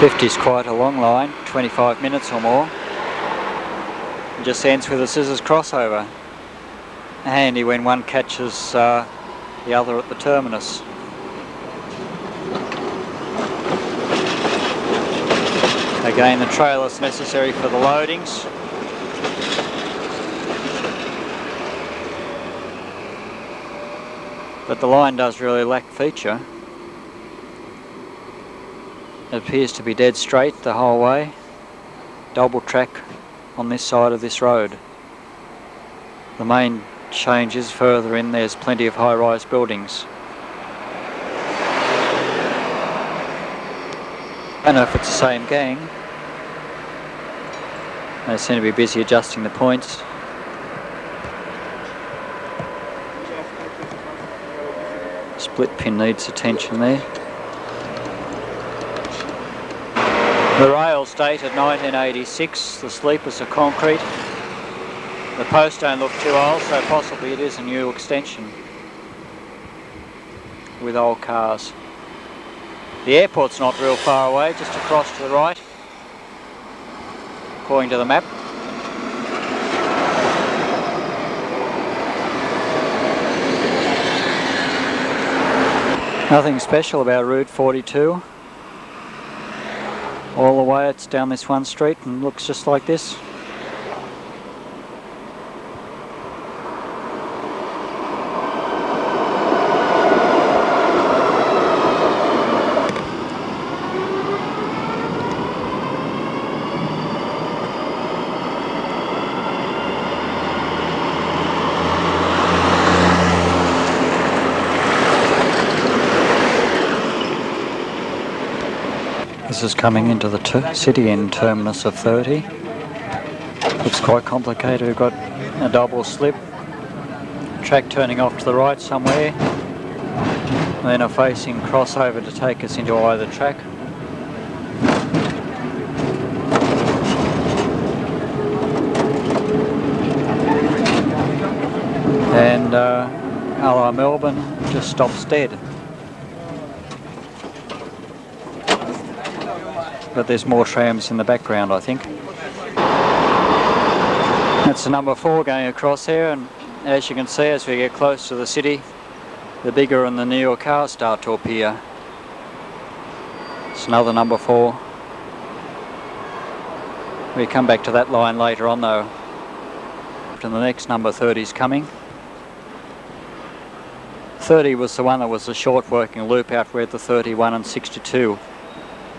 50 is quite a long line, 25 minutes or more. It just ends with a scissors crossover. Handy when one catches the other at the terminus. Again, the trailer's necessary for the loadings. But the line does really lack feature. It appears to be dead straight the whole way. Double track on this side of this road. The main change is further in, there's plenty of high-rise buildings. I don't know if it's the same gang. They seem to be busy adjusting the points. Split pin needs attention there. The rails date at 1986, the sleepers are concrete. The posts don't look too old, so possibly it is a new extension with old cars. The airport's not real far away, just across to the right, according to the map. Nothing special about Route 42. All the way it's down this one street and looks just like this. This is coming into the city in terminus of 30. Looks quite complicated. We've got a double slip, track turning off to the right somewhere, and then a facing crossover to take us into either track. And Hello Melbourne just stops dead. But there's more trams in the background, I think. That's the number 4 going across here, and as you can see, as we get close to the city, the bigger and the newer cars start to appear. It's another number 4. We come back to that line later on though. And the next number 30 is coming. 30 was the one that was the short working loop out where the 31 and 62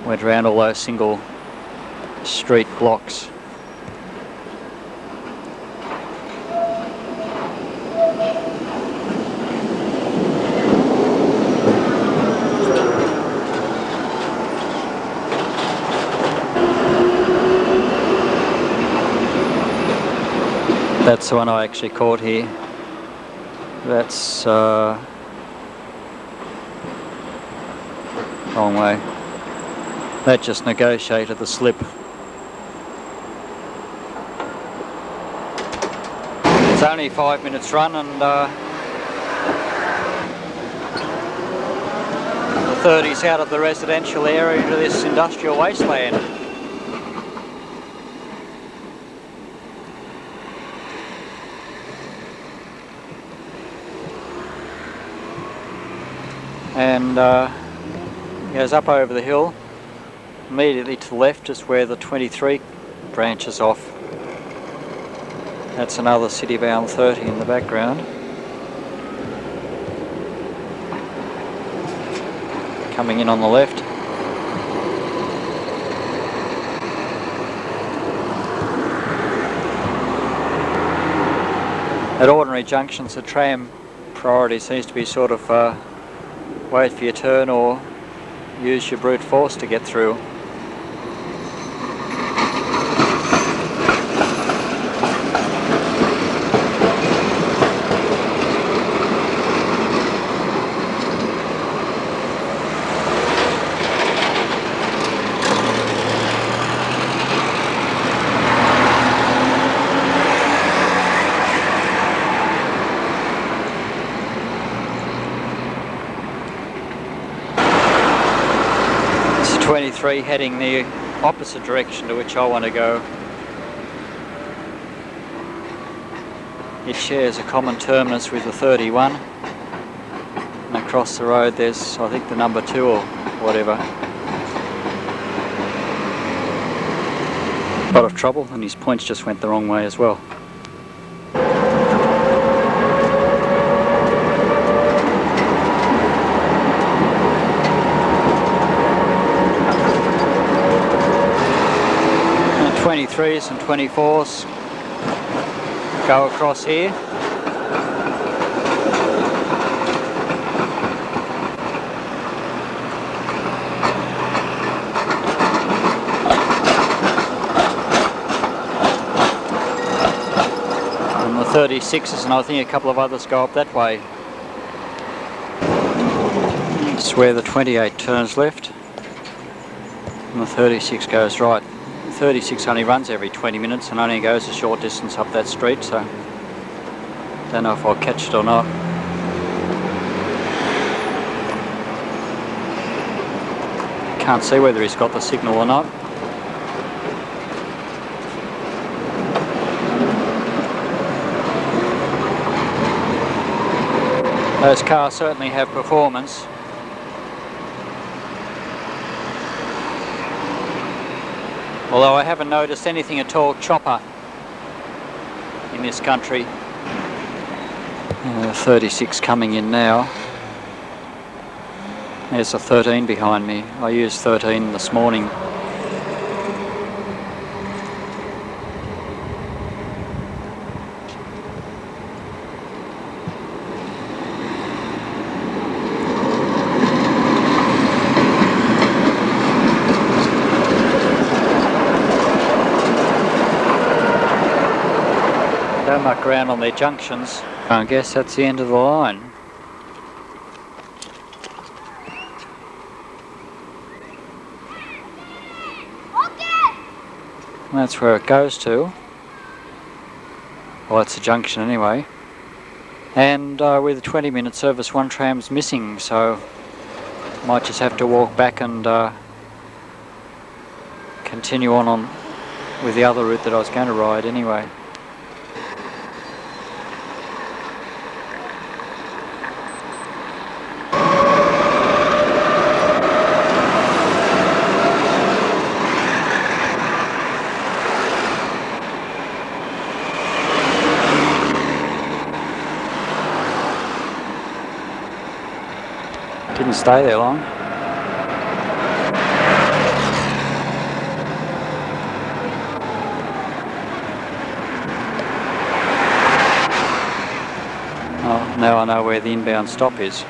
went around all those single street blocks. That's the one I actually caught here. That's wrong way. That just negotiated the slip. It's only 5 minutes run, and the 30's out of the residential area into this industrial wasteland. And goes up over the hill. Immediately to the left is where the 23 branches off. That's another city-bound 30 in the background. Coming in on the left. At ordinary junctions, the tram priority seems to be sort of wait for your turn or use your brute force to get through. 23 heading the opposite direction to which I want to go. It shares a common terminus with the 31, and across the road there's, I think, the number 2 or whatever. A lot of trouble, and his points just went the wrong way as well. And 23s and 24s go across here. And the 36s, and I think a couple of others go up that way. It's where the 28 turns left and the 36 goes right. 36 only runs every 20 minutes and only goes a short distance up that street, so don't know if I'll catch it or not. Can't see whether he's got the signal or not. Those cars certainly have performance. Although I haven't noticed anything at all chopper in this country. 36 coming in now. There's a 13 behind me. I used 13 this morning. Don't muck around on their junctions. I guess that's the end of the line. And that's where it goes to. Well, it's a junction anyway. And with a 20-minute service, one tram's missing, so might just have to walk back and continue on with the other route that I was going to ride anyway. Didn't stay there long. Oh, now I know where the inbound stop is.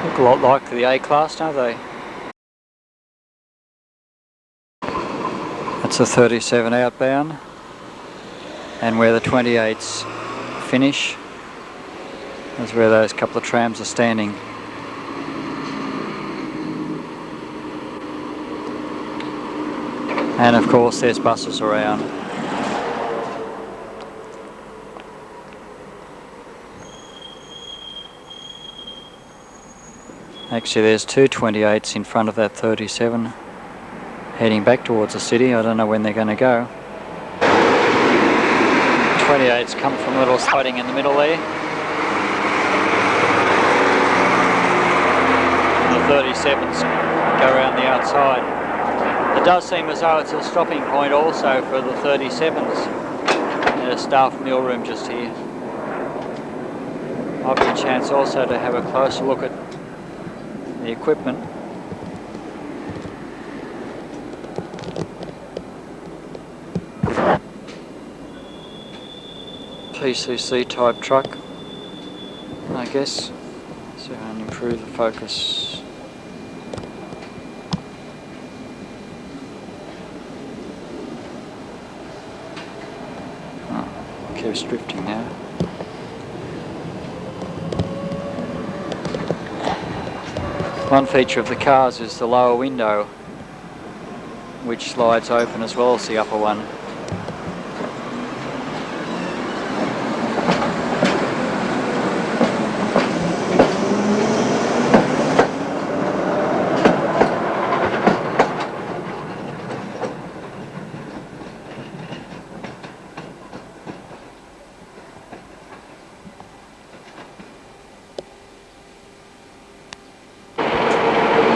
Look a lot like the A-Class, don't they? That's a 37 outbound, and where the 28s finish is where those couple of trams are standing. And of course there's buses around. Actually there's two 28s in front of that 37 heading back towards the city. I don't know when they're going to go. 28s come from a little siding in the middle there. And the 37s go around the outside. It does seem as though it's a stopping point also for the 37s. There's a staff meal room just here. Might be a chance also to have a closer look at the equipment. PCC type truck, I guess. So and improve the focus. There's drifting now. One feature of the cars is the lower window, which slides open as well as the upper one.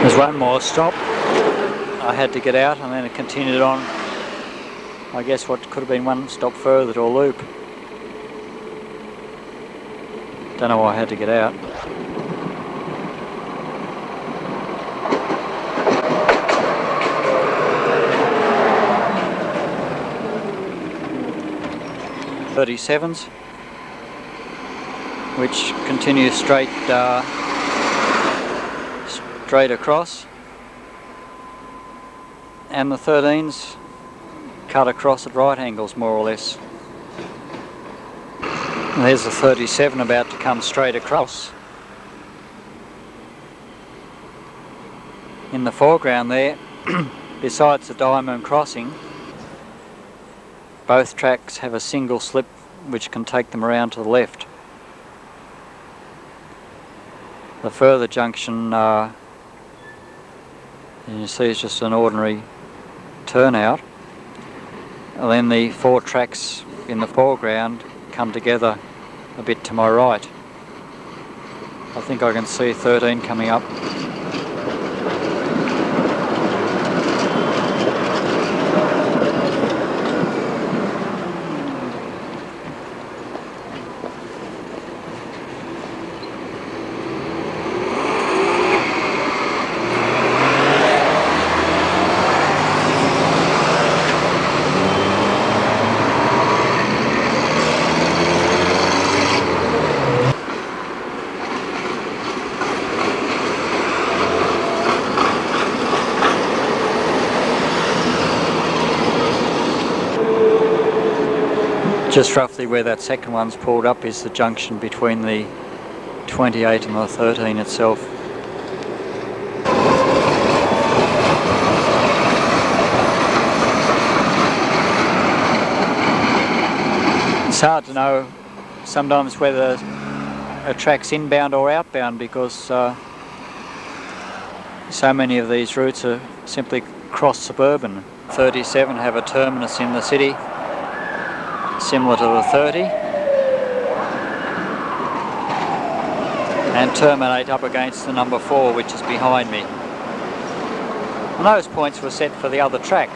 There's one more stop. I had to get out and then it continued on, I guess what could have been one stop further to a loop. Don't know why I had to get out. .37s, which continues straight across, and the 13s cut across at right angles more or less. And there's a 37 about to come straight across. In the foreground there, besides the diamond crossing, both tracks have a single slip which can take them around to the left. The further junction you see it's just an ordinary turnout, and then the four tracks in the foreground come together a bit to my right. I think I can see 13 coming up. Just roughly where that second one's pulled up is the junction between the 28 and the 13 itself. It's hard to know sometimes whether a track's inbound or outbound because so many of these routes are simply cross-suburban. 37 have a terminus in the city, similar to the 30, and terminate up against the number 4, which is behind me. And those points were set for the other track.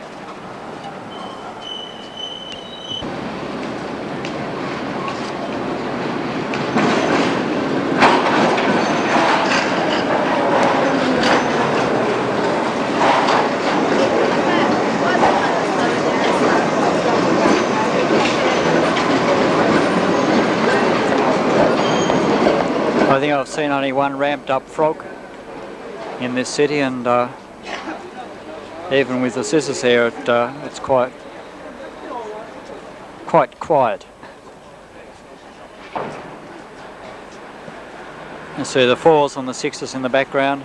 I think I've seen only one ramped up frog in this city, and even with the scissors there, it's quite quiet. You see the 4s and the 6s in the background.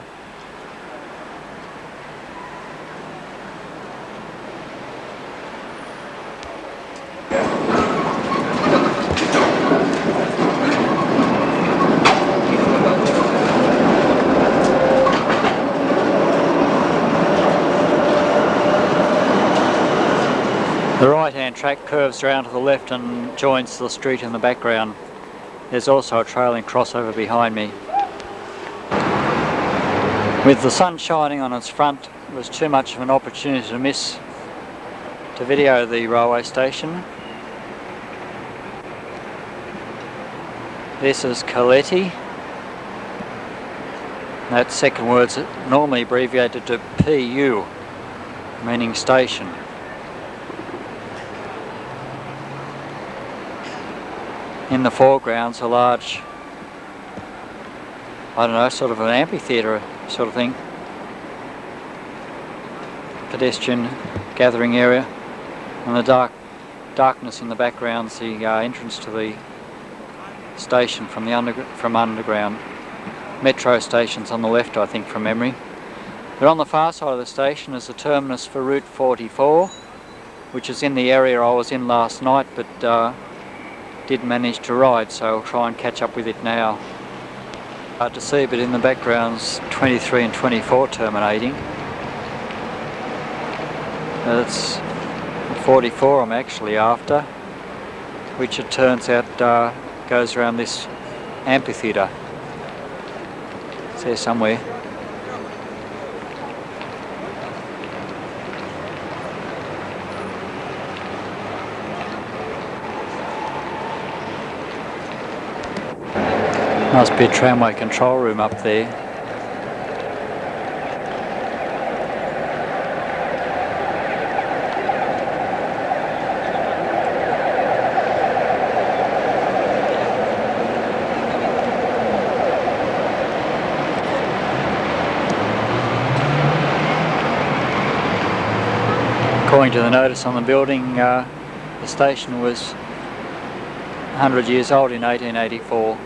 The right-hand track curves around to the left and joins the street in the background. There's also a trailing crossover behind me. With the sun shining on its front, it was too much of an opportunity to miss to video the railway station. This is Coletti. That second word's normally abbreviated to PU, meaning station. In the foreground's a large, I don't know, sort of an amphitheatre sort of thing. Pedestrian gathering area, and the dark darkness in the background's the entrance to the station from underground. Metro station's on the left, I think, from memory. But on the far side of the station is the terminus for Route 44, which is in the area I was in last night, but didn't manage to ride, so I'll try and catch up with it now. Hard to see, but in the background's 23 and 24 terminating. That's 44 I'm actually after, which it turns out goes around this amphitheatre. It's there somewhere. Must be a tramway control room up there. According to the notice on the building, the station was 100 years old in 1884.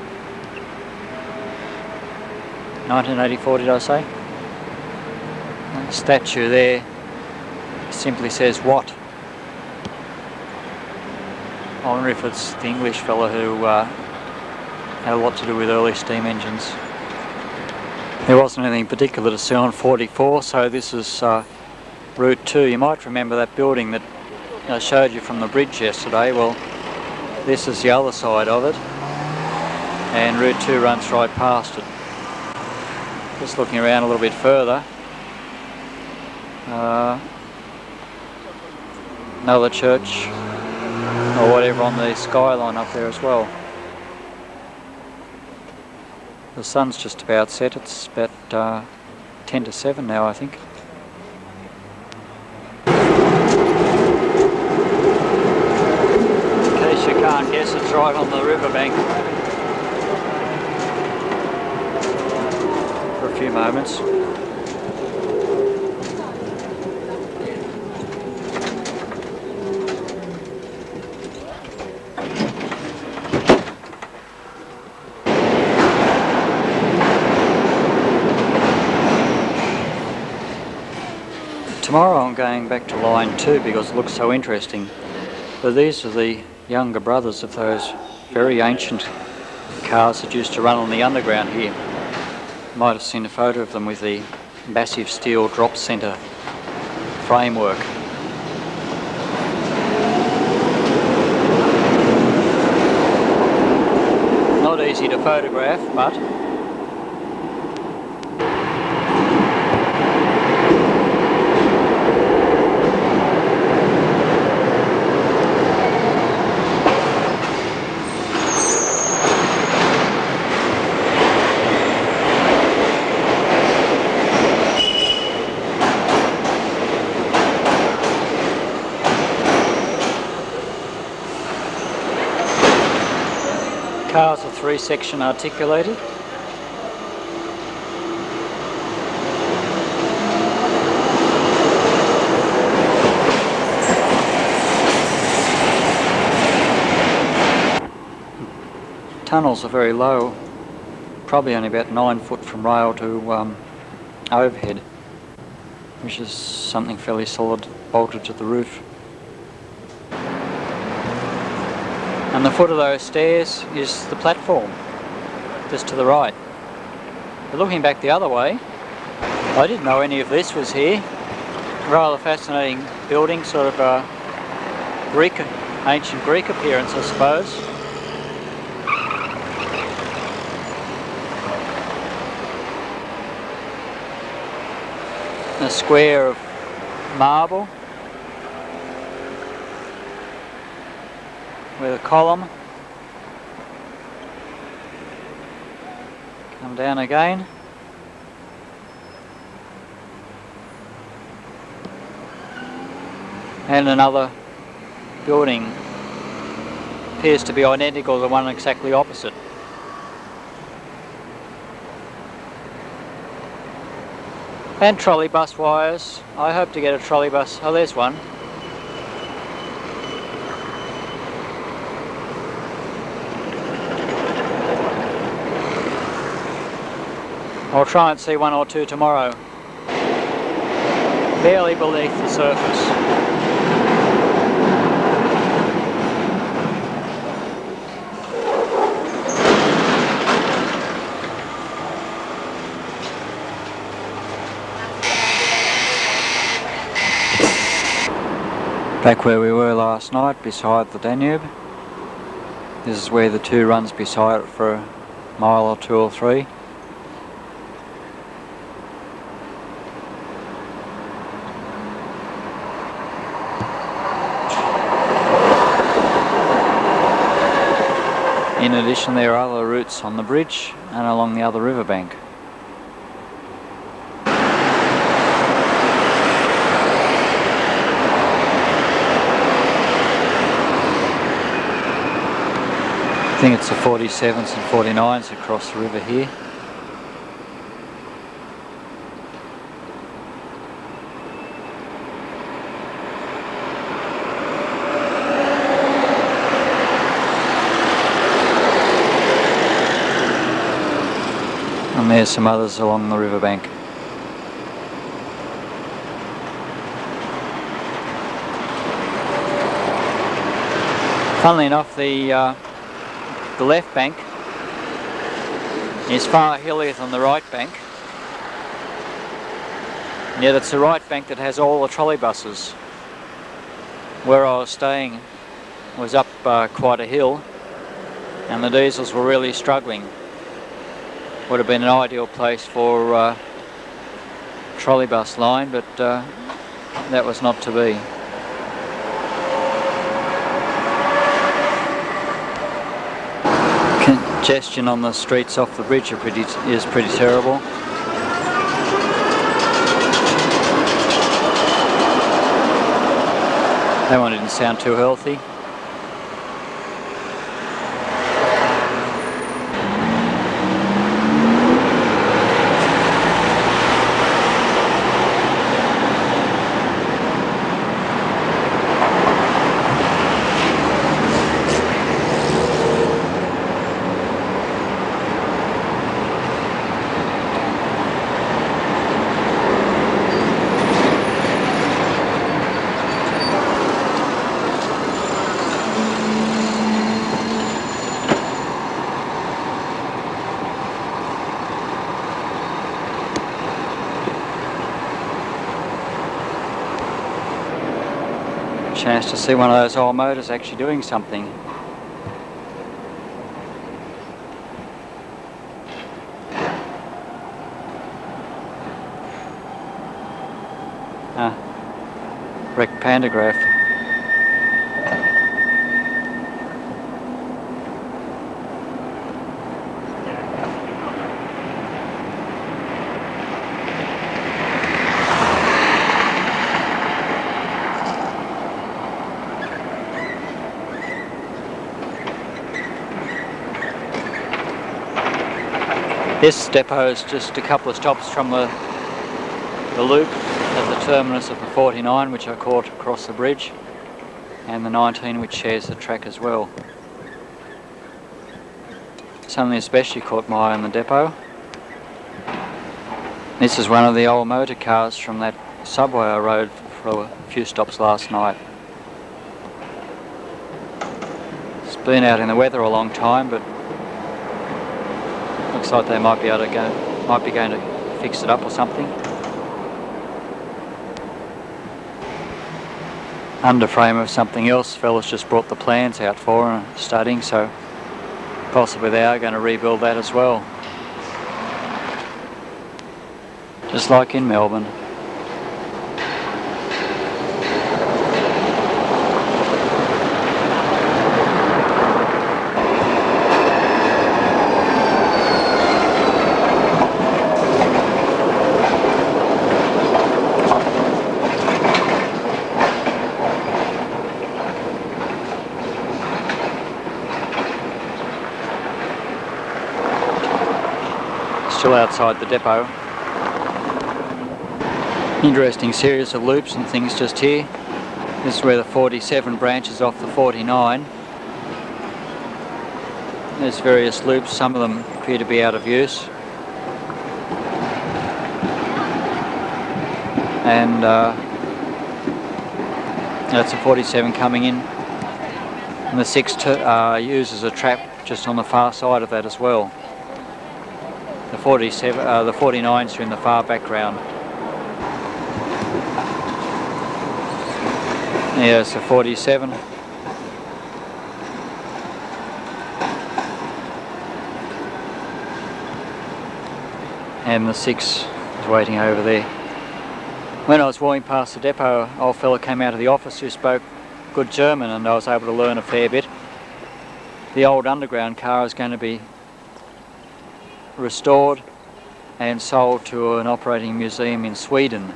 1984, did I say? The statue there simply says what. I wonder if it's the English fella who had a lot to do with early steam engines. There wasn't anything particular to see on 44, so this is Route 2. You might remember that building that I showed you from the bridge yesterday. Well, this is the other side of it, and Route 2 runs right past it. Just looking around a little bit further, another church or whatever on the skyline up there as well. The sun's just about set. It's about 10 to 7 now, I think. In case you can't guess, it's right on the riverbank. A few moments. Tomorrow I'm going back to line 2 because it looks so interesting. But these are the younger brothers of those very ancient cars that used to run on the underground here. Might have seen a photo of them with the massive steel drop centre framework. Not easy to photograph, but cars are 3-section articulated. Tunnels are very low, probably only about 9 foot from rail to overhead, which is something fairly solid bolted to the roof. And the foot of those stairs is the platform, just to the right. But looking back the other way, I didn't know any of this was here. Rather fascinating building, sort of a ancient Greek appearance, I suppose. A square of marble with a column. Come down again. And another building appears to be identical to the one exactly opposite. And trolley bus wires. I hope to get a trolley bus. Oh, there's one. I'll try and see one or two tomorrow. Barely beneath the surface. Back where we were last night, beside the Danube. This is where the two runs beside it for a mile or two or three. In addition, there are other routes on the bridge and along the other riverbank. I think it's the 47s and 49s across the river here. And there's some others along the riverbank. Funnily enough, the left bank is far hillier than the right bank, and yet it's the right bank that has all the trolley buses. Where I was staying was up quite a hill, and the diesels were really struggling. Would have been an ideal place for trolley bus line, but that was not to be. Congestion on the streets off the bridge is pretty terrible. That one didn't sound too healthy. Chance to see one of those old motors actually doing something. Wrecked pantograph. This depot is just a couple of stops from the loop at the terminus of the 49, which I caught across the bridge, and the 19, which shares the track as well. Something especially caught my eye on the depot. This is one of the old motor cars from that subway I rode for a few stops last night. It's been out in the weather a long time, but looks like they might be going to fix it up or something. Underframe of something else. Fellas just brought the plans out for and studying, so possibly they are going to rebuild that as well. Just like in Melbourne. Still outside the depot. Interesting series of loops and things just here. This is where the 47 branches off the 49. There's various loops, some of them appear to be out of use. and that's a 47 coming in, and the 6 uses a trap just on the far side of that as well. The 49s are in the far background. Yeah, it's a 47. And the 6 is waiting over there. When I was walking past the depot, an old fella came out of the office who spoke good German, and I was able to learn a fair bit. The old underground car is going to be restored and sold to an operating museum in Sweden.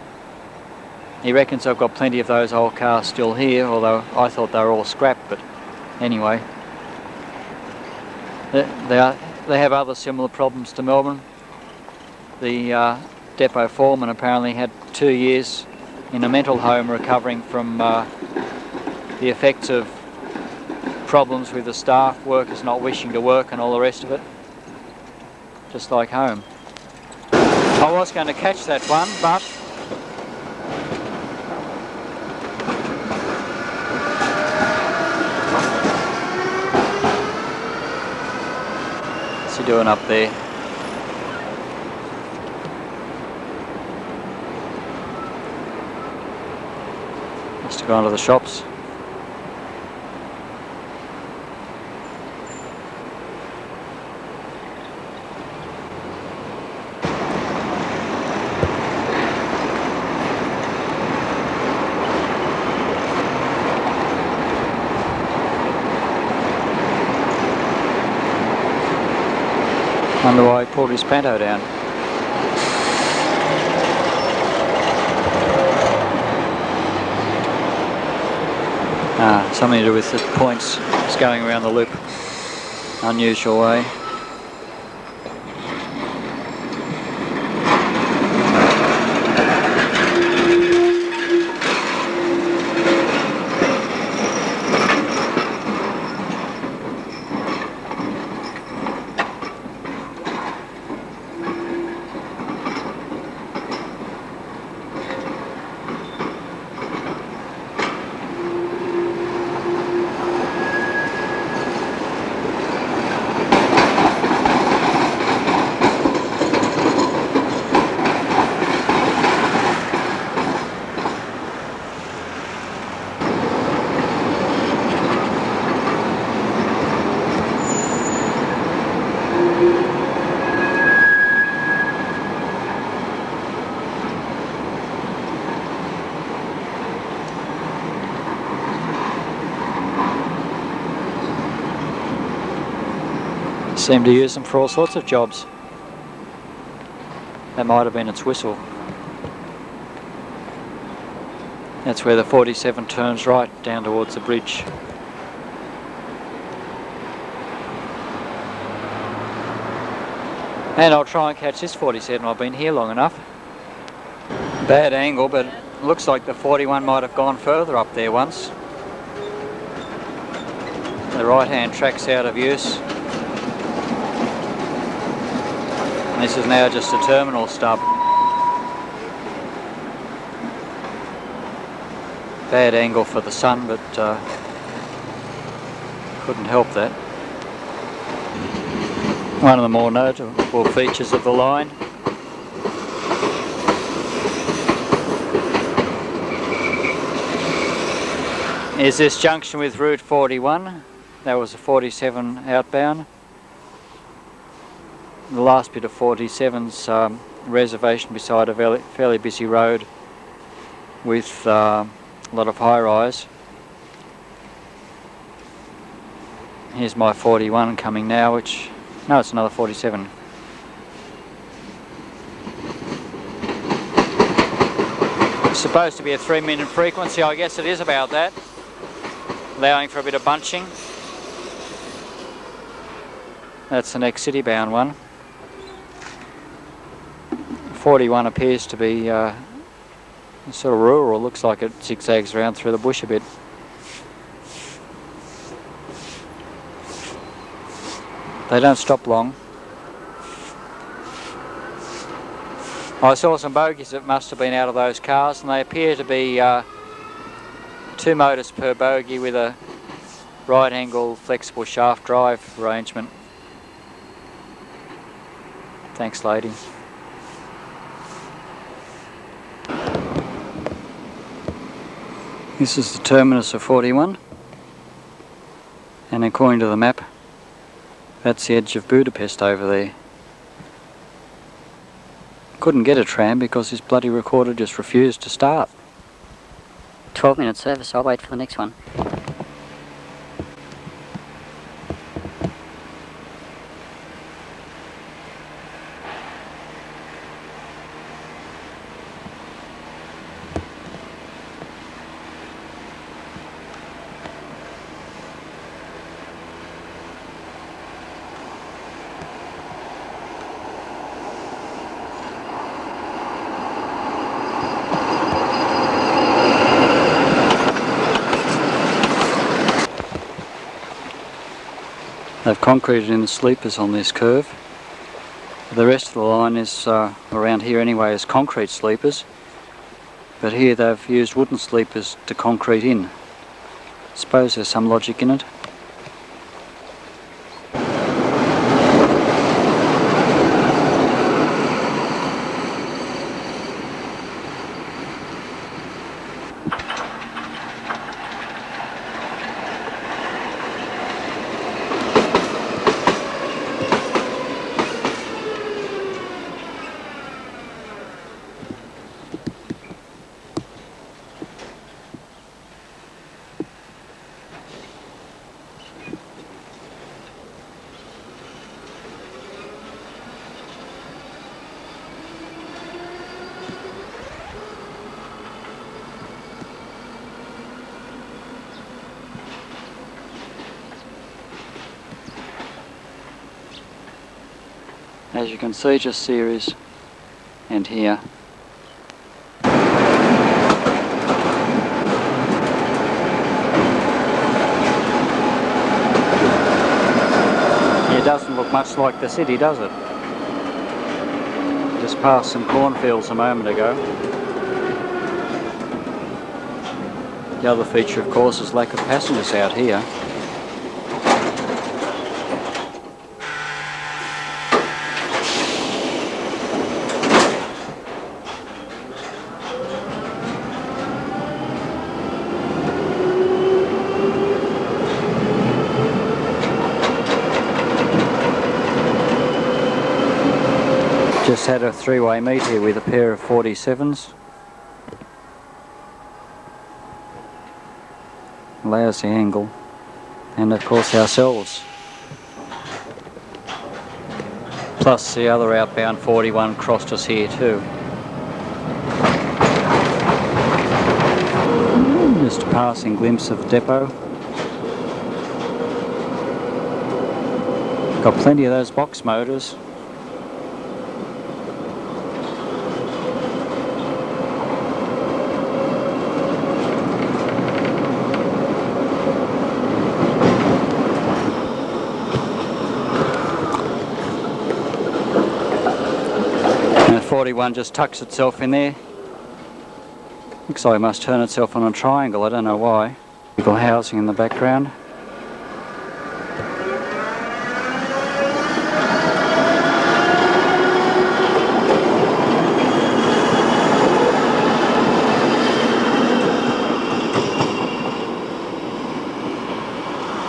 He reckons I've got plenty of those old cars still here, although I thought they were all scrapped, but anyway. They have other similar problems to Melbourne. The depot foreman apparently had 2 years in a mental home recovering from the effects of problems with the staff, workers not wishing to work and all the rest of it. Just like home. I was going to catch that one, but what's he doing up there? Must have gone to the shops. Wonder why he pulled his panto down. Something to do with the points. It's going around the loop. Unusual way. Seem to use them for all sorts of jobs. That might have been its whistle. That's where the 47 turns right down towards the bridge. And I'll try and catch this 47. I've been here long enough. Bad angle, but it looks like the 41 might have gone further up there once. The right-hand track's out of use. This is now just a terminal stub. Bad angle for the sun, but couldn't help that. One of the more notable features of the line. Is this junction with Route 41. That was a 47 outbound. The last bit of 47's reservation beside a fairly busy road with a lot of high-rise. Here's my 41 coming now, which... no, it's another 47. It's supposed to be a 3-minute frequency. I guess it is about that, allowing for a bit of bunching. That's the next city-bound one. 41 appears to be sort of rural. Looks like it zigzags around through the bush a bit. They don't stop long. I saw some bogies that must have been out of those cars, and they appear to be 2 motors per bogie with a right angle flexible shaft drive arrangement. Thanks, lady. This is the terminus of 41, and according to the map, that's the edge of Budapest over there. Couldn't get a tram because this bloody recorder just refused to start. 12-minute service, I'll wait for the next one. They've concreted in the sleepers on this curve. The rest of the line is around here anyway is concrete sleepers, but here they've used wooden sleepers to concrete in. Suppose there's some logic in it. As you can see, just series and here. It doesn't look much like the city, does it? Just passed some cornfields a moment ago. The other feature, of course, is lack of passengers out here. Just had a three-way meet here with a pair of 47s. Lousy angle. And of course ourselves. Plus the other outbound 41 crossed us here too. Just a passing glimpse of the depot. Got plenty of those box motors. And the 41 just tucks itself in there. Looks like it must turn itself on a triangle, I don't know why. Legal housing in the background.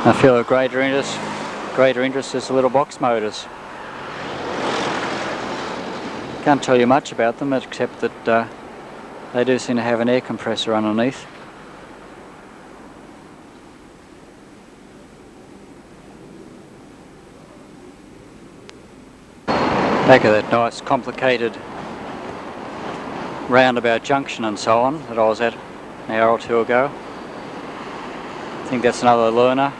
I feel a greater interest is the little box motors. Can't tell you much about them except that they do seem to have an air compressor underneath. Back of that nice complicated roundabout junction and so on that I was at an hour or two ago. I think that's another learner.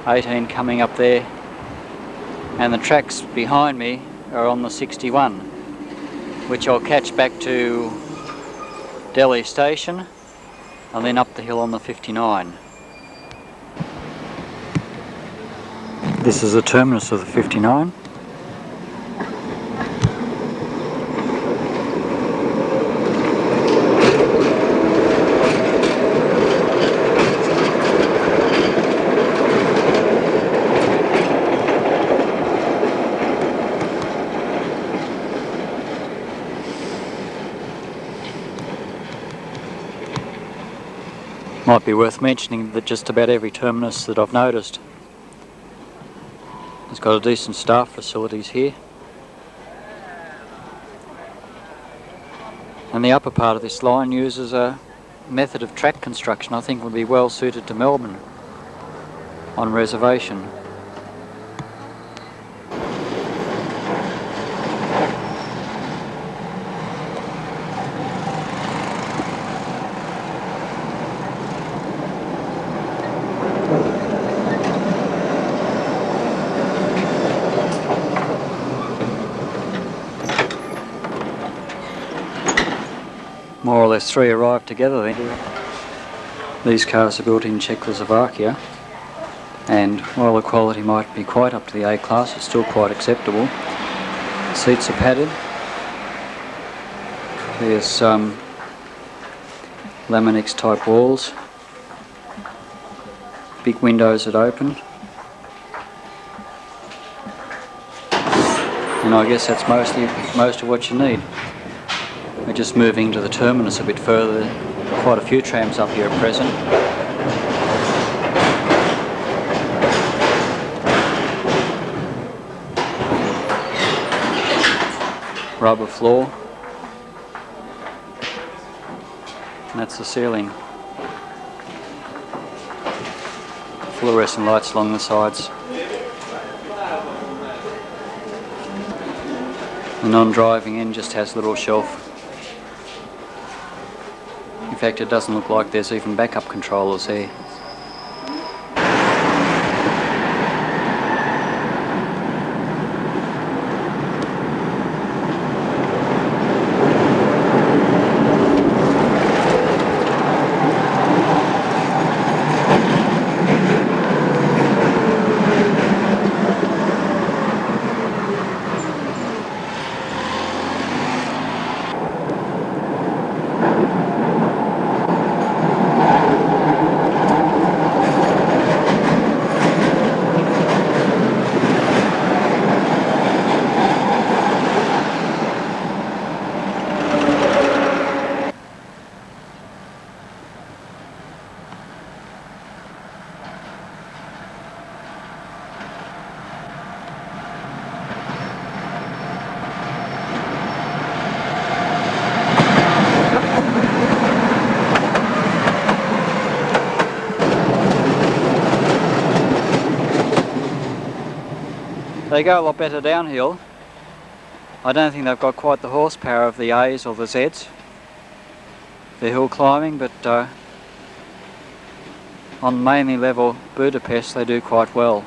18 coming up there, and the tracks behind me are on the 61, which I'll catch back to Delhi station and then up the hill on the 59. This is the terminus of the 59. Might be worth mentioning that just about every terminus that I've noticed has got a decent staff facilities here. And the upper part of this line uses a method of track construction I think would be well suited to Melbourne on reservation. More or less three arrived together then. These cars are built in Czechoslovakia, and while the quality might be quite up to the A class, it's still quite acceptable. Seats are padded. There's some Laminix type walls. Big windows that open. And I guess that's most of what you need. We're just moving to the terminus a bit further. Quite a few trams up here at present. Rubber floor. And that's the ceiling. Fluorescent lights along the sides. The non-driving end just has a little shelf. In fact, it doesn't look like there's even backup controllers here. They go a lot better downhill. I don't think they've got quite the horsepower of the A's or the Z's. They're hill climbing, but on mainly level Budapest they do quite well.